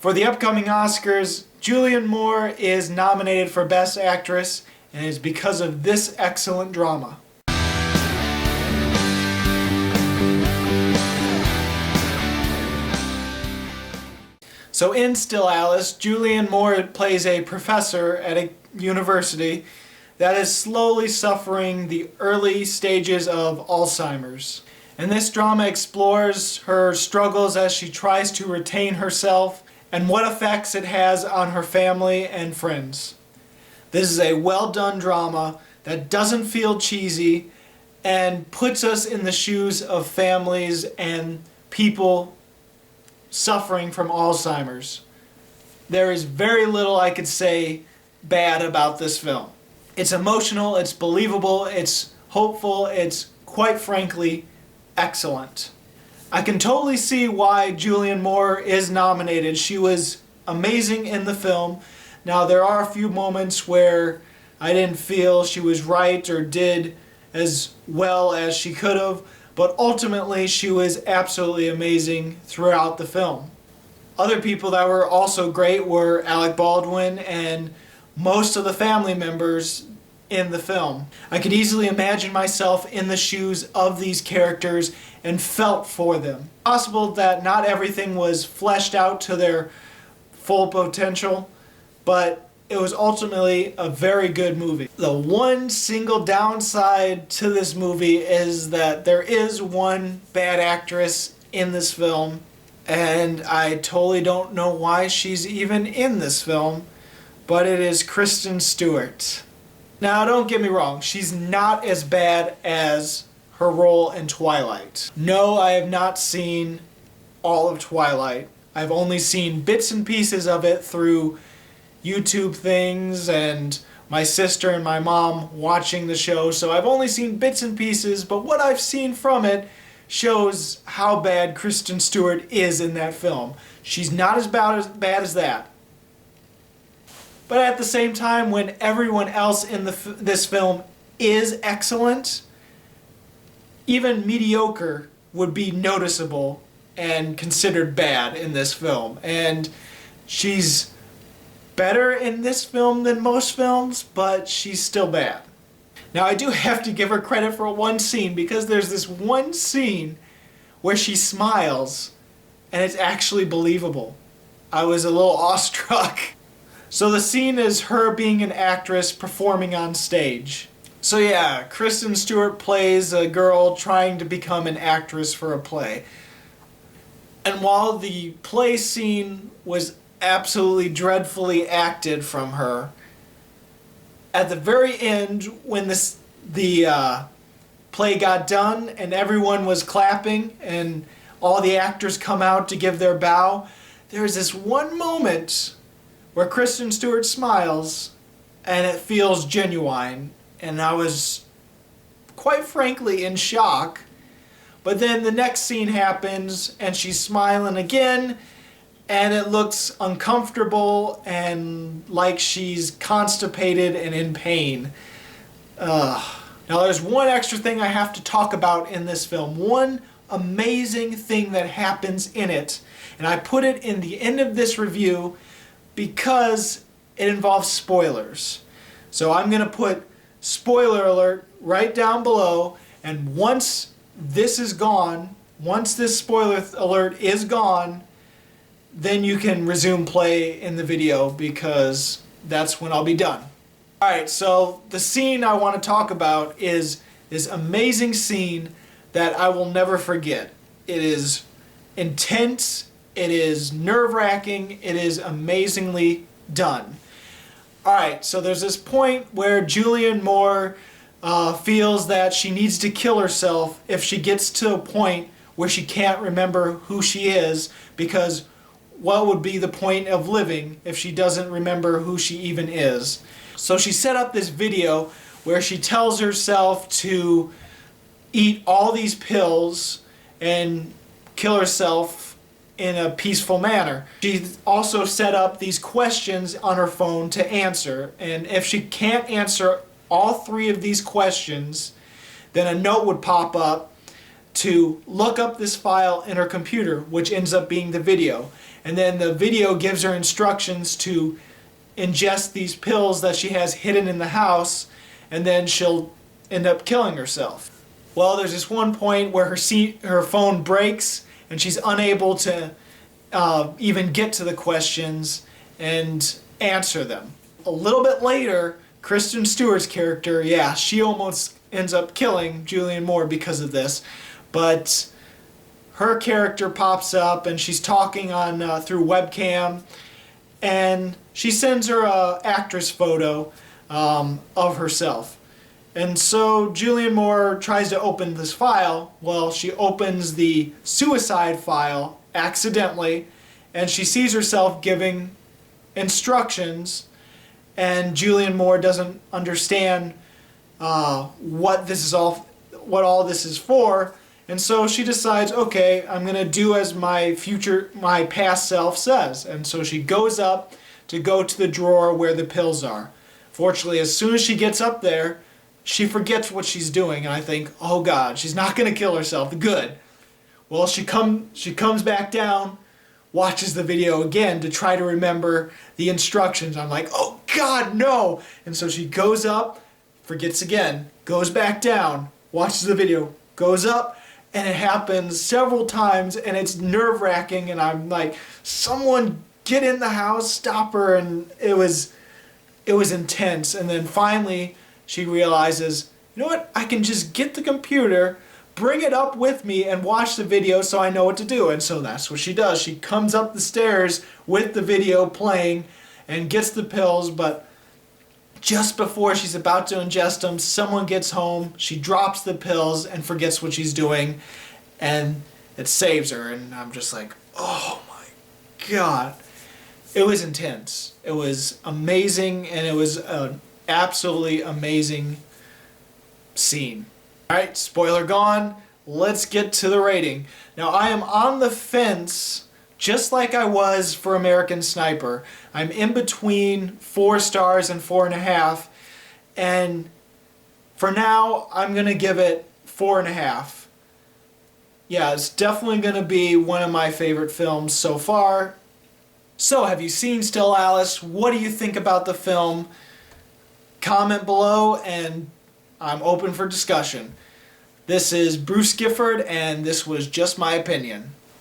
For the upcoming Oscars, Julianne Moore is nominated for Best Actress, and it is because of this excellent drama. So in Still Alice, Julianne Moore plays a professor at a university that is slowly suffering the early stages of Alzheimer's. And this drama explores her struggles as she tries to retain herself and what effects it has on her family and friends. This is a well-done drama that doesn't feel cheesy and puts us in the shoes of families and people suffering from Alzheimer's. There is very little I could say bad about this film. It's emotional, it's believable, it's hopeful, it's quite frankly excellent. I can totally see why Julianne Moore is nominated. She was amazing in the film. Now there are a few moments where I didn't feel she was right or did as well as she could have, but ultimately she was absolutely amazing throughout the film. Other people that were also great were Alec Baldwin and most of the family members in the film. I could easily imagine myself in the shoes of these characters and felt for them. It's possible that not everything was fleshed out to their full potential, but it was ultimately a very good movie. The one single downside to this movie is that there is one bad actress in this film, and I totally don't know why she's even in this film, but it is Kristen Stewart. Now don't get me wrong, she's not as bad as her role in Twilight. No, I have not seen all of Twilight. I've only seen bits and pieces of it through YouTube things and my sister and my mom watching the show, so I've only seen bits and pieces, but what I've seen from it shows how bad Kristen Stewart is in that film. She's not as bad as that. But at the same time, when everyone else in this film is excellent, even mediocre would be noticeable and considered bad in this film. And she's better in this film than most films, but she's still bad. Now I do have to give her credit for one scene, because there's this one scene where she smiles and it's actually believable. I was a little awestruck. So the scene is her being an actress performing on stage. So yeah, Kristen Stewart plays a girl trying to become an actress for a play. And while the play scene was absolutely dreadfully acted from her, at the very end, when the play got done and everyone was clapping and all the actors come out to give their bow, there's this one moment where Kristen Stewart smiles and it feels genuine, and I was quite frankly in shock. But then the next scene happens and she's smiling again and it looks uncomfortable and like she's constipated and in pain. Now there's one extra thing I have to talk about in this film. One amazing thing that happens in it, and I put it in the end of this review because it involves spoilers. So I'm going to put spoiler alert right down below, and once this is gone, once this spoiler alert is gone, then you can resume play in the video, because that's when I'll be done. Alright, so the scene I want to talk about is this amazing scene that I will never forget. It is intense, it is nerve-wracking, it is amazingly done. Alright, so there's this point where Julianne Moore feels that she needs to kill herself if she gets to a point where she can't remember who she is, because what would be the point of living if she doesn't remember who she even is? So she set up this video where she tells herself to eat all these pills and kill herself in a peaceful manner. She also set up these questions on her phone to answer, and if she can't answer all three of these questions, then a note would pop up to look up this file in her computer, which ends up being the video. and then the video gives her instructions to ingest these pills that she has hidden in the house, and then she'll end up killing herself. Well, there's this one point where her phone breaks and she's unable to even get to the questions and answer them. A little bit later, Kristen Stewart's character, yeah, she almost ends up killing Julianne Moore because of this, but her character pops up and she's talking on through webcam, and she sends her a actress photo of herself. And so Julianne Moore tries to open this file. Well, she opens the suicide file accidentally, and she sees herself giving instructions, and Julianne Moore doesn't understand what all this is for, and so she decides, okay, I'm gonna do as my past self says, and so she goes up to go to the drawer where the pills are. Fortunately, as soon as she gets up there, she forgets what she's doing, and I think, oh God, she's not gonna kill herself. Good. Well, she comes back down, watches the video again to try to remember the instructions. I'm like, oh God, no! And so she goes up, forgets again, goes back down, watches the video, goes up, and it happens several times, and it's nerve-wracking, and I'm like, someone get in the house, stop her, and it was intense. And then finally she realizes, you know what, I can just get the computer, bring it up with me, and watch the video so I know what to do. And so that's what she does. She comes up the stairs with the video playing and gets the pills, but just before she's about to ingest them, someone gets home, she drops the pills and forgets what she's doing, and it saves her. And I'm just like, oh my God. It was intense. It was amazing, and it was an absolutely amazing scene. Alright, spoiler gone. Let's get to the rating. Now, I am on the fence, just like I was for American Sniper. I'm in between 4 stars and 4.5, and for now, I'm going to give it 4.5. Yeah, it's definitely going to be one of my favorite films so far. So, have you seen Still Alice? What do you think about the film? Comment below, and I'm open for discussion. This is Bruce Gifford, and this was Just My Opinion.